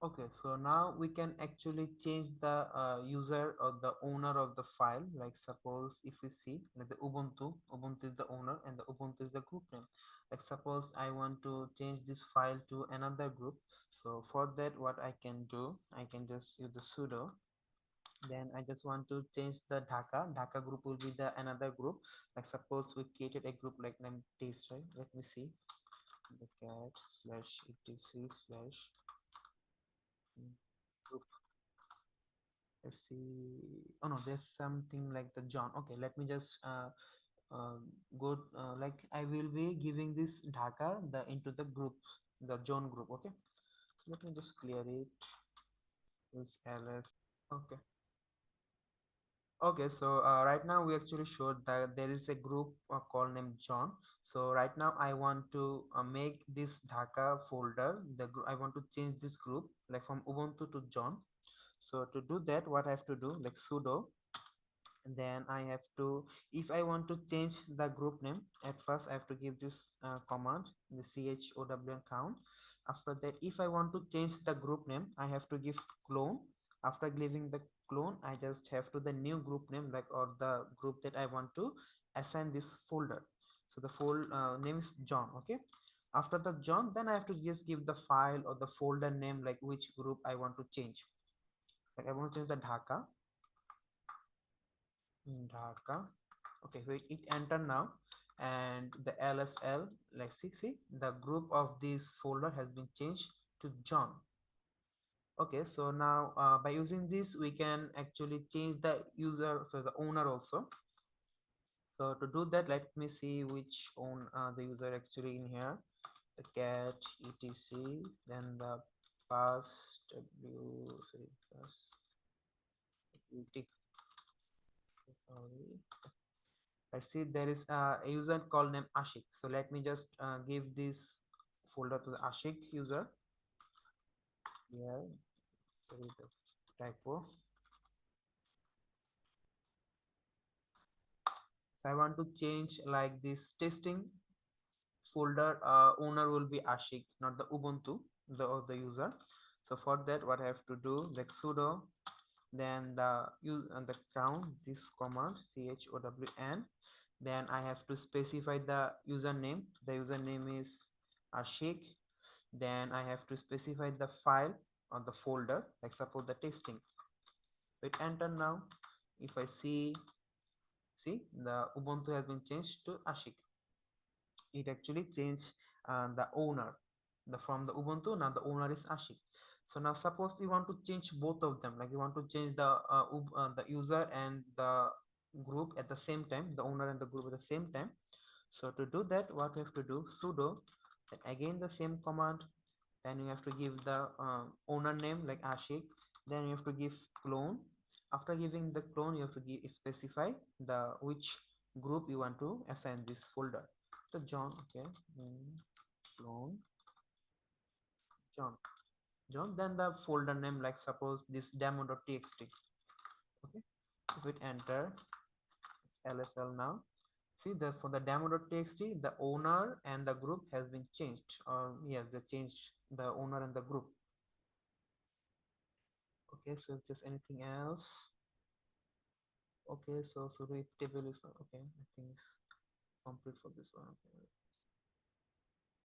Okay, so now we can actually change the user or the owner of the file. Like suppose if we see like the Ubuntu is the owner and the Ubuntu is the group name. Like suppose I want to change this file to another group. So for that, what I can do, I can just use the sudo. Then I just want to change the Dhaka group will be the another group. Like suppose we created a group like name test, right? Let me see the cat slash etc slash group. Let's see. Oh no, there's something like the John. Okay, let me just uh, go like I will be giving this Dhaka the into the group, the John group. Okay, let me just clear it. This ls. Okay. Okay, so right now we actually showed that there is a group called named John. So right now I want to make this Dhaka folder. I want to change this group like from Ubuntu to John. So to do that, what I have to do, like sudo, and then I have to, if I want to change the group name, at first I have to give this command, the CHOWN count. After that, if I want to change the group name, I have to give clone. After giving the clone, I just have to the new group name, like, or the group that I want to assign this folder. So the full name is John. Okay, after the John, then I have to just give the file or the folder name, like which group I want to change. Like I want to change the Dhaka. Okay, wait, it enter now, and the LSL, like see, the group of this folder has been changed to John. Okay, so now by using this, we can actually change the user, so the owner also. So to do that, let me see which own the user actually in here. The cat etc, then the pass w, sorry, pass ut, sorry. Let's see, there is a user called name Ashik. So let me just give this folder to the Ashik user. Yeah, sorry, the typo. So I want to change like this testing folder owner will be Ashik, not the Ubuntu, the user. So for that, what I have to do, like sudo, then the use and the count this command CHOWN. Then I have to specify the username. The username is Ashik. Then I have to specify the file or the folder, like suppose the testing. Hit enter now. If I see the Ubuntu has been changed to Ashik. It actually changed the owner. The from the Ubuntu, now the owner is Ashik. So now suppose you want to change both of them, like you want to change the user and the group at the same time, the owner and the group at the same time. So to do that, what we have to do, sudo, then again the same command. Then you have to give the owner name like Ashik. Then you have to give clone. After giving the clone, you have to specify the which group you want to assign this folder. So John, okay, clone John, then the folder name, like suppose this demo.txt. Okay, if it enter, it's lsl now. See, the for the demo.txt, the owner and the group has been changed, or yes, they changed the owner and the group. Okay, so if there's anything else, okay, so if table is okay, I think it's complete for this one. Okay.